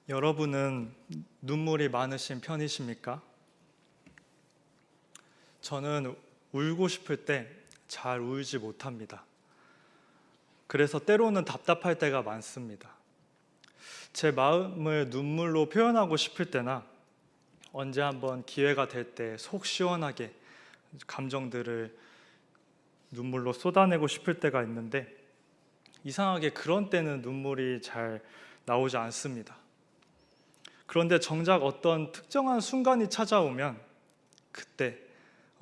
여러분은 눈물이 많으신 편이십니까? 저는 울고 싶을 때 잘 울지 못합니다. 그래서 때로는 답답할 때가 많습니다. 제 마음을 눈물로 표현하고 싶을 때나 언제 한번 기회가 될 때 속 시원하게 감정들을 눈물로 쏟아내고 싶을 때가 있는데 이상하게 그런 때는 눈물이 잘 나오지 않습니다. 그런데 정작 어떤 특정한 순간이 찾아오면 그때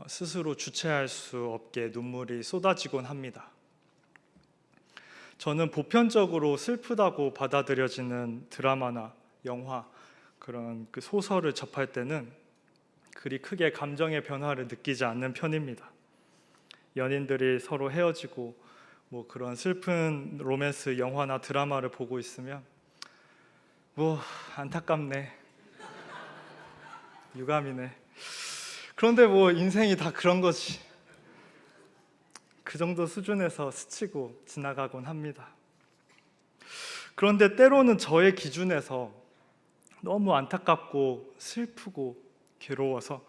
스스로 주체할 수 없게 눈물이 쏟아지곤 합니다. 저는 보편적으로 슬프다고 받아들여지는 드라마나 영화, 그런 소설을 접할 때는 그리 크게 감정의 변화를 느끼지 않는 편입니다. 연인들이 서로 헤어지고 그런 슬픈 로맨스 영화나 드라마를 보고 있으면 안타깝네, 유감이네. 그런데 인생이 다 그런 거지. 그 정도 수준에서 스치고 지나가곤 합니다. 그런데 때로는 저의 기준에서 너무 안타깝고 슬프고 괴로워서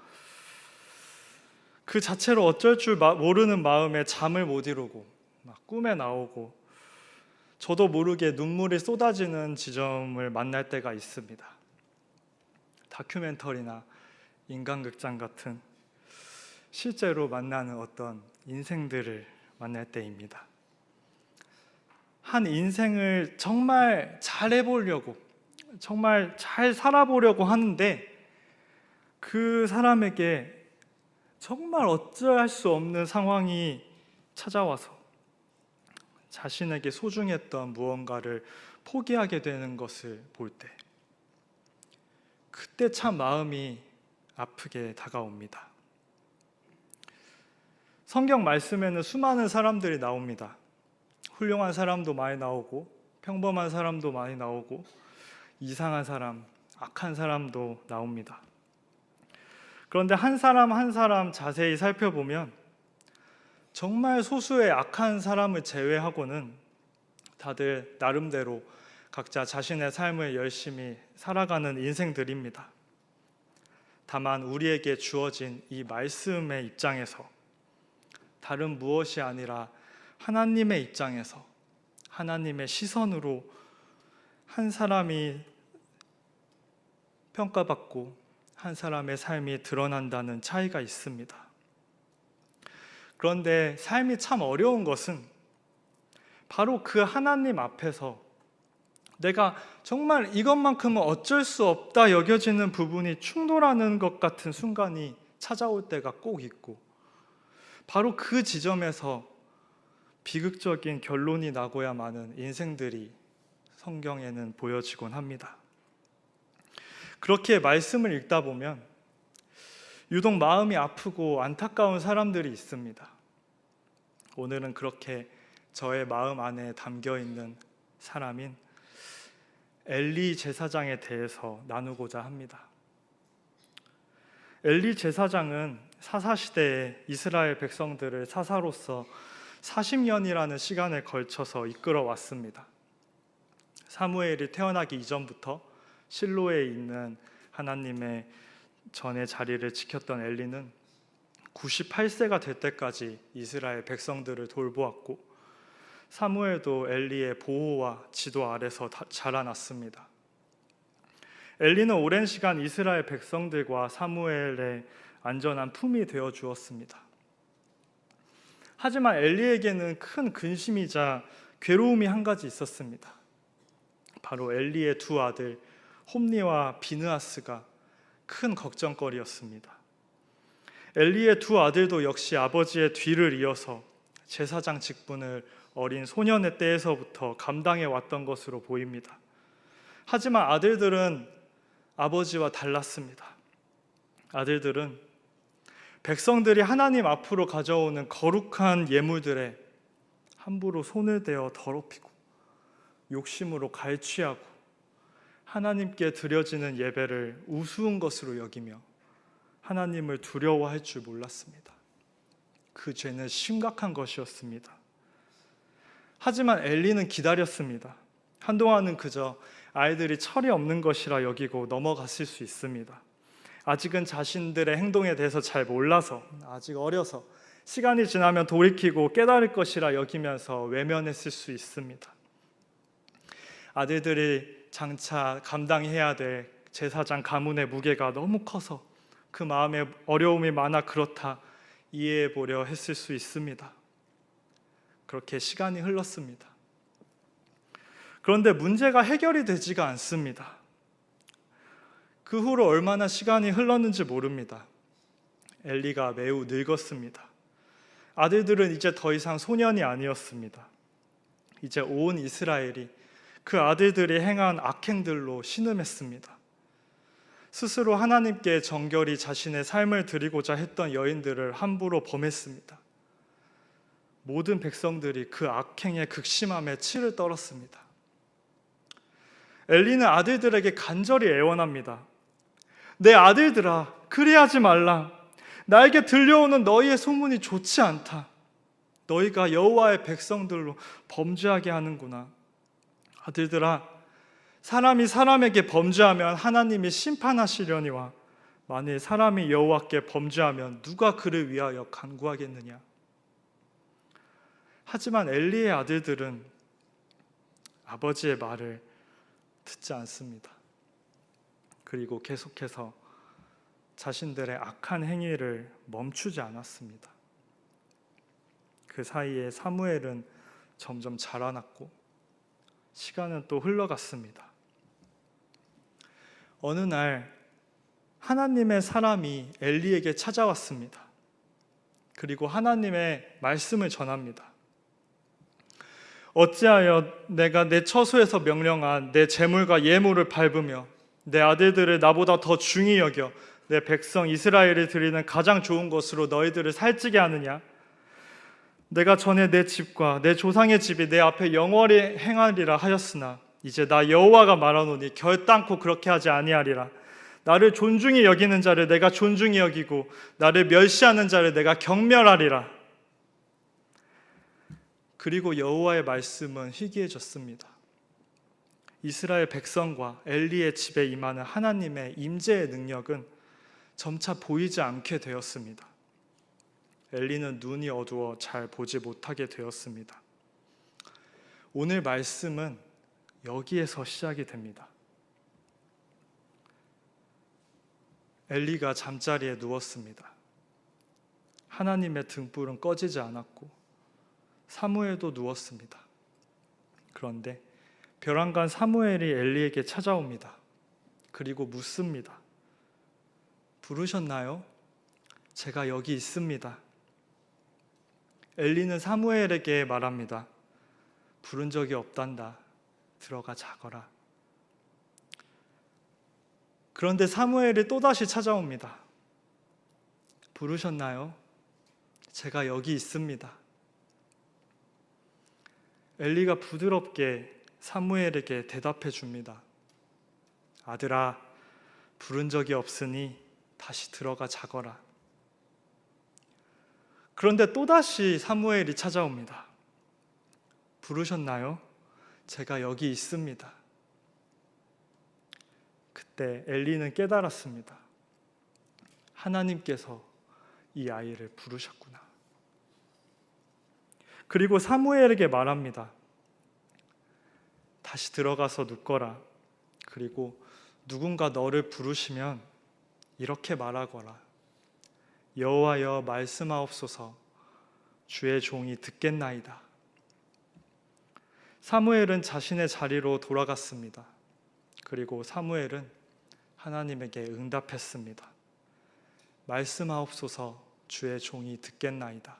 그 자체로 어쩔 줄 모르는 마음에 잠을 못 이루고 막 꿈에 나오고 저도 모르게 눈물이 쏟아지는 지점을 만날 때가 있습니다. 다큐멘터리나 인간극장 같은 실제로 만나는 어떤 인생들을 만날 때입니다. 한 인생을 정말 잘해보려고, 정말 잘 살아보려고 하는데 그 사람에게 정말 어찌할 수 없는 상황이 찾아와서 자신에게 소중했던 무언가를 포기하게 되는 것을 볼 때, 그때 참 마음이 아프게 다가옵니다. 성경 말씀에는 수많은 사람들이 나옵니다. 훌륭한 사람도 많이 나오고 평범한 사람도 많이 나오고 이상한 사람, 악한 사람도 나옵니다. 그런데 한 사람 한 사람 자세히 살펴보면 정말 소수의 악한 사람을 제외하고는 다들 나름대로 각자 자신의 삶을 열심히 살아가는 인생들입니다. 다만 우리에게 주어진 이 말씀의 입장에서 다른 무엇이 아니라 하나님의 입장에서 하나님의 시선으로 한 사람이 평가받고 한 사람의 삶이 드러난다는 차이가 있습니다. 그런데 삶이 참 어려운 것은 바로 그 하나님 앞에서 내가 정말 이것만큼은 어쩔 수 없다 여겨지는 부분이 충돌하는 것 같은 순간이 찾아올 때가 꼭 있고 바로 그 지점에서 비극적인 결론이 나고야 마는 인생들이 성경에는 보여지곤 합니다. 그렇게 말씀을 읽다 보면 유독 마음이 아프고 안타까운 사람들이 있습니다. 오늘은 그렇게 저의 마음 안에 담겨있는 사람인 엘리 제사장에 대해서 나누고자 합니다. 엘리 제사장은 사사시대에 이스라엘 백성들을 사사로서 40년이라는 시간에 걸쳐서 이끌어 왔습니다. 사무엘이 태어나기 이전부터 실로에 있는 하나님의 전의 자리를 지켰던 엘리는 98세가 될 때까지 이스라엘 백성들을 돌보았고 사무엘도 엘리의 보호와 지도 아래서 자라났습니다. 엘리는 오랜 시간 이스라엘 백성들과 사무엘의 안전한 품이 되어 주었습니다. 하지만 엘리에게는 큰 근심이자 괴로움이 한 가지 있었습니다. 바로 엘리의 두 아들 홈니와 비느하스가 큰 걱정거리였습니다. 엘리의 두 아들도 역시 아버지의 뒤를 이어서 제사장 직분을 어린 소년의 때에서부터 감당해 왔던 것으로 보입니다. 하지만 아들들은 아버지와 달랐습니다. 아들들은 백성들이 하나님 앞으로 가져오는 거룩한 예물들에 함부로 손을 대어 더럽히고 욕심으로 갈취하고 하나님께 드려지는 예배를 우스운 것으로 여기며 하나님을 두려워할 줄 몰랐습니다. 그 죄는 심각한 것이었습니다. 하지만 엘리는 기다렸습니다. 한동안은 그저 아이들이 철이 없는 것이라 여기고 넘어갔을 수 있습니다. 아직은 자신들의 행동에 대해서 잘 몰라서, 아직 어려서 시간이 지나면 돌이키고 깨달을 것이라 여기면서 외면했을 수 있습니다. 아들들이 장차 감당해야 될 제사장 가문의 무게가 너무 커서 그 마음에 어려움이 많아 그렇다 이해해 보려 했을 수 있습니다. 그렇게 시간이 흘렀습니다. 그런데 문제가 해결이 되지가 않습니다. 그 후로 얼마나 시간이 흘렀는지 모릅니다. 엘리가 매우 늙었습니다. 아들들은 이제 더 이상 소년이 아니었습니다. 이제 온 이스라엘이 그 아들들이 행한 악행들로 신음했습니다. 스스로 하나님께 정결히 자신의 삶을 드리고자 했던 여인들을 함부로 범했습니다. 모든 백성들이 그 악행의 극심함에 치를 떨었습니다. 엘리는 아들들에게 간절히 애원합니다. 내 아들들아, 그리하지 말라. 나에게 들려오는 너희의 소문이 좋지 않다. 너희가 여호와의 백성들로 범죄하게 하는구나. 아들들아, 사람이 사람에게 범죄하면 하나님이 심판하시려니와 만일 사람이 여호와께 범죄하면 누가 그를 위하여 간구하겠느냐. 하지만 엘리의 아들들은 아버지의 말을 듣지 않습니다. 그리고 계속해서 자신들의 악한 행위를 멈추지 않았습니다. 그 사이에 사무엘은 점점 자라났고 시간은 또 흘러갔습니다. 어느 날 하나님의 사람이 엘리에게 찾아왔습니다. 그리고 하나님의 말씀을 전합니다. 어찌하여 내가 내 처소에서 명령한 내 재물과 예물을 밟으며 내 아들들을 나보다 더 중히 여겨 내 백성 이스라엘이 드리는 가장 좋은 것으로 너희들을 살찌게 하느냐? 내가 전에 내 집과 내 조상의 집이 내 앞에 영원히 행하리라 하였으나 이제 나 여호와가 말하노니 결단코 그렇게 하지 아니하리라. 나를 존중히 여기는 자를 내가 존중히 여기고 나를 멸시하는 자를 내가 경멸하리라. 그리고 여호와의 말씀은 희귀해졌습니다. 이스라엘 백성과 엘리의 집에 임하는 하나님의 임재의 능력은 점차 보이지 않게 되었습니다. 엘리는 눈이 어두워 잘 보지 못하게 되었습니다. 오늘 말씀은 여기에서 시작이 됩니다. 엘리가 잠자리에 누웠습니다. 하나님의 등불은 꺼지지 않았고 사무엘도 누웠습니다. 그런데 벼랑간 사무엘이 엘리에게 찾아옵니다. 그리고 묻습니다. 부르셨나요? 제가 여기 있습니다. 엘리는 사무엘에게 말합니다. 부른 적이 없단다. 들어가 자거라. 그런데 사무엘이 또다시 찾아옵니다. 부르셨나요? 제가 여기 있습니다. 엘리가 부드럽게 사무엘에게 대답해 줍니다. 아들아, 부른 적이 없으니 다시 들어가 자거라. 그런데 또다시 사무엘이 찾아옵니다. 부르셨나요? 제가 여기 있습니다. 그때 엘리는 깨달았습니다. 하나님께서 이 아이를 부르셨구나. 그리고 사무엘에게 말합니다. 다시 들어가서 눕거라. 그리고 누군가 너를 부르시면 이렇게 말하거라. 여호와여 말씀하옵소서. 주의 종이 듣겠나이다. 사무엘은 자신의 자리로 돌아갔습니다. 그리고 사무엘은 하나님에게 응답했습니다. 말씀하옵소서. 주의 종이 듣겠나이다.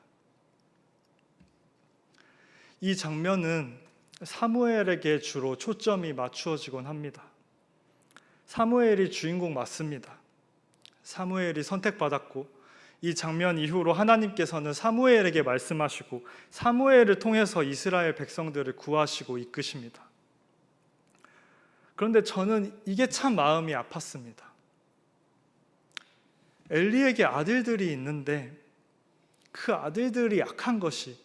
이 장면은 사무엘에게 주로 초점이 맞추어지곤 합니다. 사무엘이 주인공 맞습니다. 사무엘이 선택받았고 이 장면 이후로 하나님께서는 사무엘에게 말씀하시고 사무엘을 통해서 이스라엘 백성들을 구하시고 이끄십니다. 그런데 저는 이게 참 마음이 아팠습니다. 엘리에게 아들들이 있는데 그 아들들이 악한 것이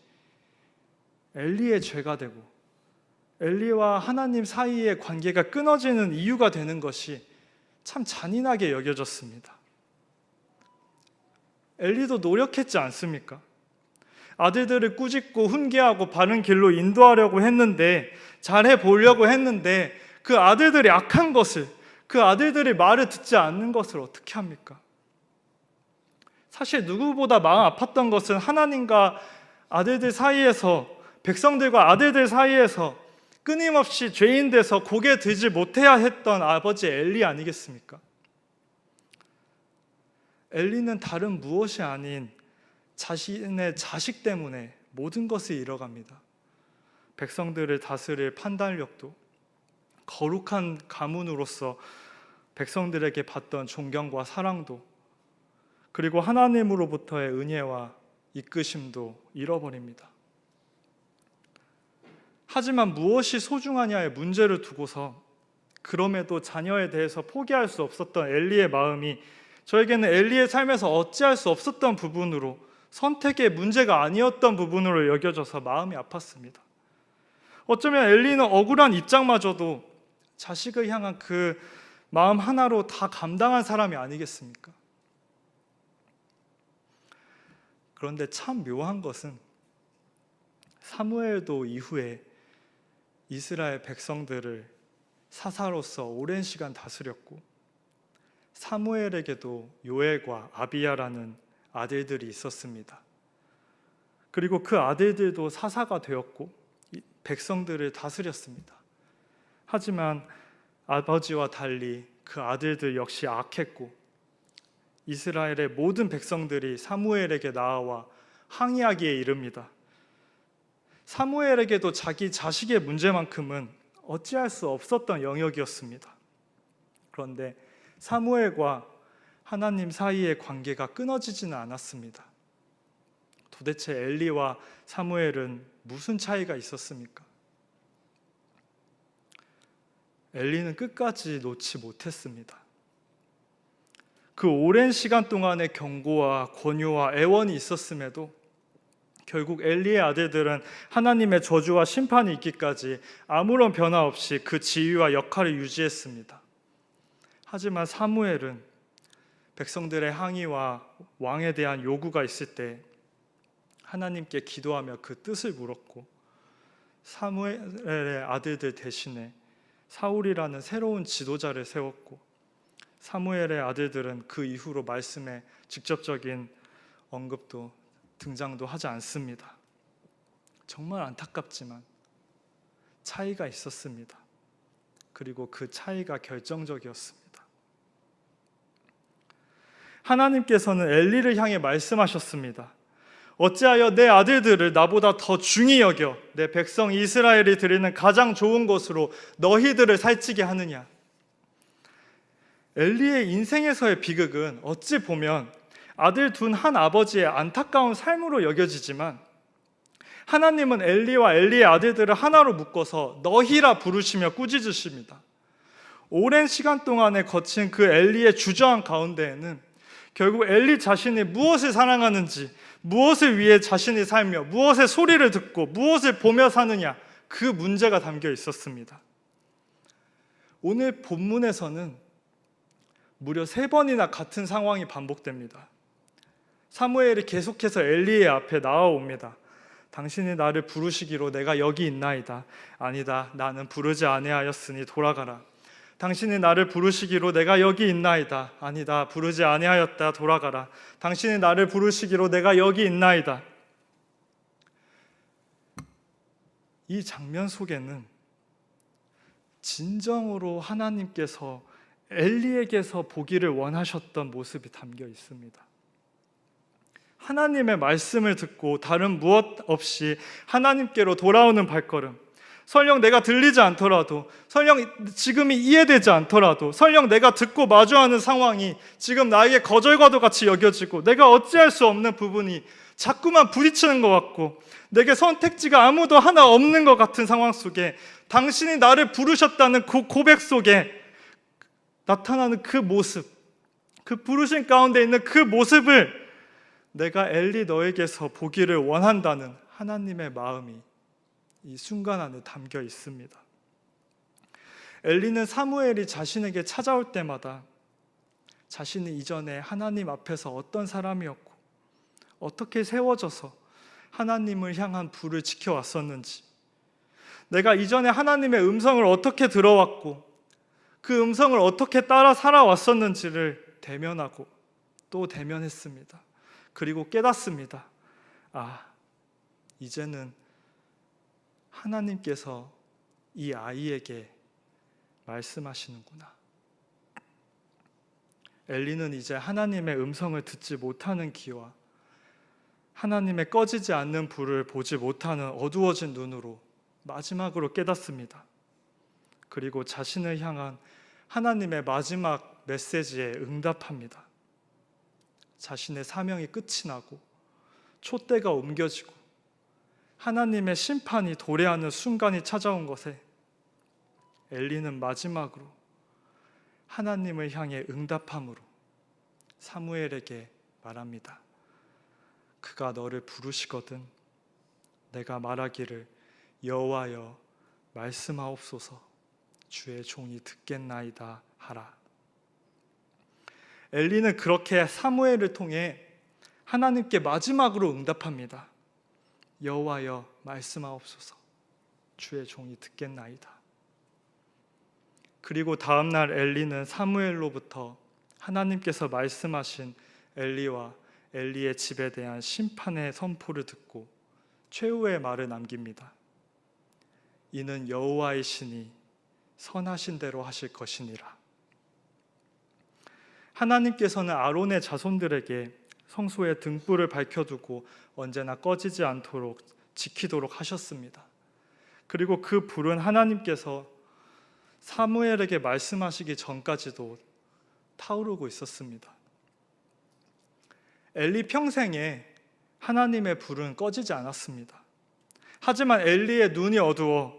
엘리의 죄가 되고 엘리와 하나님 사이의 관계가 끊어지는 이유가 되는 것이 참 잔인하게 여겨졌습니다. 엘리도 노력했지 않습니까? 아들들을 꾸짖고 훈계하고 바른 길로 인도하려고 했는데, 잘해 보려고 했는데, 그 아들들이 악한 것을, 그 아들들이 말을 듣지 않는 것을 어떻게 합니까? 사실 누구보다 마음 아팠던 것은 하나님과 아들들 사이에서, 백성들과 아들들 사이에서 끊임없이 죄인 돼서 고개 들지 못해야 했던 아버지 엘리 아니겠습니까? 엘리는 다른 무엇이 아닌 자신의 자식 때문에 모든 것을 잃어갑니다. 백성들을 다스릴 판단력도, 거룩한 가문으로서 백성들에게 받던 존경과 사랑도, 그리고 하나님으로부터의 은혜와 이끄심도 잃어버립니다. 하지만 무엇이 소중하냐의 문제를 두고서 그럼에도 자녀에 대해서 포기할 수 없었던 엘리의 마음이 저에게는 엘리의 삶에서 어찌할 수 없었던 부분으로, 선택의 문제가 아니었던 부분으로 여겨져서 마음이 아팠습니다. 어쩌면 엘리는 억울한 입장마저도 자식을 향한 그 마음 하나로 다 감당한 사람이 아니겠습니까? 그런데 참 묘한 것은 사무엘도 이후에 이스라엘 백성들을 사사로서 오랜 시간 다스렸고, 사무엘에게도 요엘과 아비야라는 아들들이 있었습니다. 그리고 그 아들들도 사사가 되었고 백성들을 다스렸습니다. 하지만 아버지와 달리 그 아들들 역시 악했고, 이스라엘의 모든 백성들이 사무엘에게 나아와 항의하기에 이릅니다. 사무엘에게도 자기 자식의 문제만큼은 어찌할 수 없었던 영역이었습니다. 그런데 사무엘과 하나님 사이의 관계가 끊어지지는 않았습니다. 도대체 엘리와 사무엘은 무슨 차이가 있었습니까? 엘리는 끝까지 놓지 못했습니다. 그 오랜 시간 동안의 경고와 권유와 애원이 있었음에도 결국 엘리의 아들들은 하나님의 저주와 심판이 있기까지 아무런 변화 없이 그 지위와 역할을 유지했습니다. 하지만 사무엘은 백성들의 항의와 왕에 대한 요구가 있을 때 하나님께 기도하며 그 뜻을 물었고, 사무엘의 아들들 대신에 사울이라는 새로운 지도자를 세웠고, 사무엘의 아들들은 그 이후로 말씀에 직접적인 언급도 등장도 하지 않습니다. 정말 안타깝지만 차이가 있었습니다. 그리고 그 차이가 결정적이었습니다. 하나님께서는 엘리를 향해 말씀하셨습니다. 어찌하여 내 아들들을 나보다 더 중히 여겨 내 백성 이스라엘이 드리는 가장 좋은 것으로 너희들을 살찌게 하느냐. 엘리의 인생에서의 비극은 어찌 보면 아들 둔 한 아버지의 안타까운 삶으로 여겨지지만, 하나님은 엘리와 엘리의 아들들을 하나로 묶어서 너희라 부르시며 꾸짖으십니다. 오랜 시간 동안에 거친 그 엘리의 주저함 가운데에는 결국 엘리 자신이 무엇을 사랑하는지, 무엇을 위해 자신이 살며 무엇의 소리를 듣고 무엇을 보며 사느냐, 그 문제가 담겨 있었습니다. 오늘 본문에서는 무려 3번이나 같은 상황이 반복됩니다. 사무엘이 계속해서 엘리의 앞에 나아옵니다. 당신이 나를 부르시기로 내가 여기 있나이다. 아니다, 나는 부르지 아니하였으니 돌아가라. 당신이 나를 부르시기로 내가 여기 있나이다. 아니다, 부르지 아니하였다. 돌아가라. 당신이 나를 부르시기로 내가 여기 있나이다. 이 장면 속에는 진정으로 하나님께서 엘리에게서 보기를 원하셨던 모습이 담겨 있습니다. 하나님의 말씀을 듣고 다른 무엇 없이 하나님께로 돌아오는 발걸음, 설령 내가 들리지 않더라도, 설령 지금이 이해되지 않더라도, 설령 내가 듣고 마주하는 상황이 지금 나에게 거절과도 같이 여겨지고 내가 어찌할 수 없는 부분이 자꾸만 부딪히는 것 같고 내게 선택지가 아무도 하나 없는 것 같은 상황 속에 당신이 나를 부르셨다는 그 고백 속에 나타나는 그 모습, 그 부르심 가운데 있는 그 모습을 내가 엘리 너에게서 보기를 원한다는 하나님의 마음이 이 순간 안에 담겨 있습니다. 엘리는 사무엘이 자신에게 찾아올 때마다 자신이 이전에 하나님 앞에서 어떤 사람이었고 어떻게 세워져서 하나님을 향한 불을 지켜왔었는지, 내가 이전에 하나님의 음성을 어떻게 들어왔고 그 음성을 어떻게 따라 살아왔었는지를 대면하고 또 대면했습니다. 그리고 깨닫습니다. 이제는 하나님께서 이 아이에게 말씀하시는구나. 엘리는 이제 하나님의 음성을 듣지 못하는 귀와 하나님의 꺼지지 않는 불을 보지 못하는 어두워진 눈으로 마지막으로 깨닫습니다. 그리고 자신을 향한 하나님의 마지막 메시지에 응답합니다. 자신의 사명이 끝이 나고 촛대가 옮겨지고 하나님의 심판이 도래하는 순간이 찾아온 것에 엘리는 마지막으로 하나님을 향해 응답함으로 사무엘에게 말합니다. 그가 너를 부르시거든 내가 말하기를 여호와여 말씀하옵소서 주의 종이 듣겠나이다 하라. 엘리는 그렇게 사무엘을 통해 하나님께 마지막으로 응답합니다. 여호와여 말씀하옵소서 주의 종이 듣겠나이다. 그리고 다음날 엘리는 사무엘로부터 하나님께서 말씀하신 엘리와 엘리의 집에 대한 심판의 선포를 듣고 최후의 말을 남깁니다. 이는 여호와의 신이 선하신 대로 하실 것이니라. 하나님께서는 아론의 자손들에게 성소에 등불을 밝혀두고 언제나 꺼지지 않도록 지키도록 하셨습니다. 그리고 그 불은 하나님께서 사무엘에게 말씀하시기 전까지도 타오르고 있었습니다. 엘리 평생에 하나님의 불은 꺼지지 않았습니다. 하지만 엘리의 눈이 어두워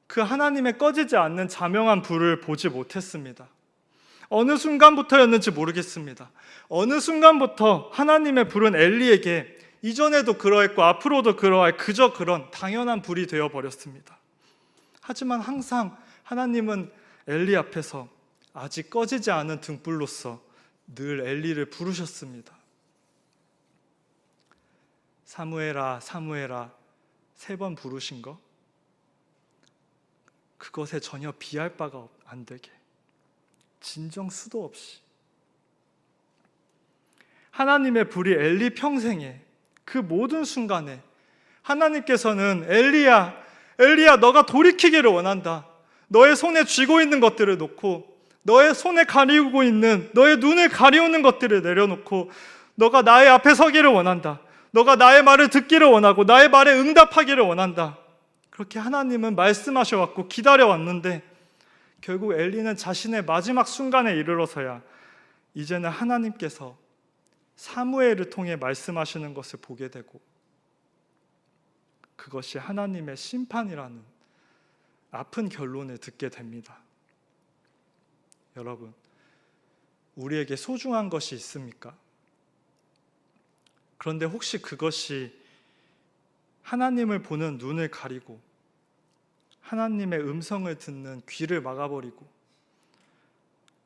그 하나님의 꺼지지 않는 자명한 불을 보지 못했습니다. 어느 순간부터였는지 모르겠습니다. 어느 순간부터 하나님의 불은 엘리에게 이전에도 그러했고 앞으로도 그러할 그저 그런 당연한 불이 되어버렸습니다. 하지만 항상 하나님은 엘리 앞에서 아직 꺼지지 않은 등불로서 늘 엘리를 부르셨습니다. 사무엘아 사무엘아 3번 부르신 거 그것에 전혀 비할 바가 안 되게 진정 수도 없이 하나님의 불이 엘리 평생에 그 모든 순간에 하나님께서는 엘리야 너가 돌이키기를 원한다. 너의 손에 쥐고 있는 것들을 놓고 너의 손에 가리우고 있는 너의 눈을 가리우는 것들을 내려놓고 너가 나의 앞에 서기를 원한다. 너가 나의 말을 듣기를 원하고 나의 말에 응답하기를 원한다. 그렇게 하나님은 말씀하셔왔고 기다려왔는데 결국 엘리는 자신의 마지막 순간에 이르러서야 이제는 하나님께서 사무엘을 통해 말씀하시는 것을 보게 되고 그것이 하나님의 심판이라는 아픈 결론을 듣게 됩니다. 여러분, 우리에게 소중한 것이 있습니까? 그런데 혹시 그것이 하나님을 보는 눈을 가리고 하나님의 음성을 듣는 귀를 막아버리고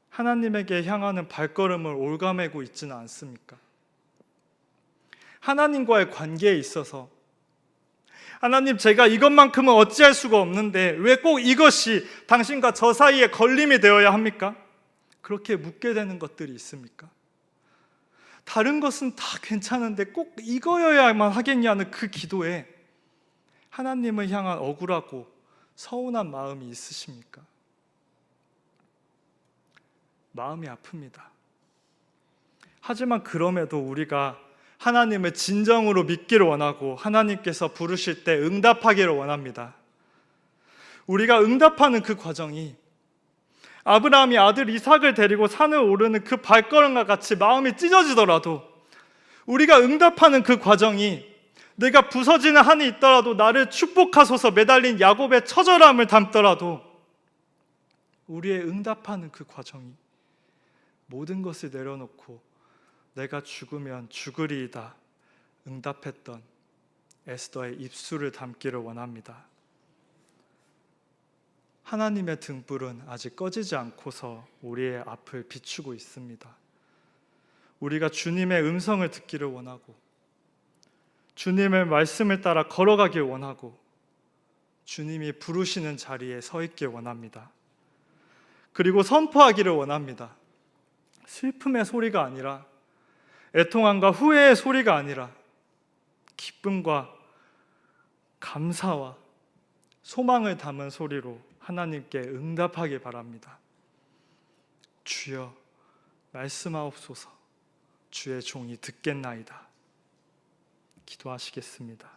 하나님에게 향하는 발걸음을 올가매고 있지는 않습니까? 하나님과의 관계에 있어서 하나님 제가 이것만큼은 어찌할 수가 없는데 왜 꼭 이것이 당신과 저 사이에 걸림이 되어야 합니까? 그렇게 묻게 되는 것들이 있습니까? 다른 것은 다 괜찮은데 꼭 이거여야만 하겠냐는 그 기도에 하나님을 향한 억울하고 서운한 마음이 있으십니까? 마음이 아픕니다. 하지만 그럼에도 우리가 하나님을 진정으로 믿기를 원하고 하나님께서 부르실 때 응답하기를 원합니다. 우리가 응답하는 그 과정이 아브라함이 아들 이삭을 데리고 산을 오르는 그 발걸음과 같이 마음이 찢어지더라도 우리가 응답하는 그 과정이 내가 부서지는 한이 있더라도 나를 축복하소서 매달린 야곱의 처절함을 담더라도 우리의 응답하는 그 과정이 모든 것을 내려놓고 내가 죽으면 죽으리이다 응답했던 에스더의 입술을 담기를 원합니다. 하나님의 등불은 아직 꺼지지 않고서 우리의 앞을 비추고 있습니다. 우리가 주님의 음성을 듣기를 원하고, 주님의 말씀을 따라 걸어가길 원하고, 주님이 부르시는 자리에 서 있길 원합니다. 그리고 선포하기를 원합니다. 슬픔의 소리가 아니라, 애통함과 후회의 소리가 아니라, 기쁨과 감사와 소망을 담은 소리로 하나님께 응답하길 바랍니다. 주여, 말씀하옵소서. 주의 종이 듣겠나이다. 기도하시겠습니다.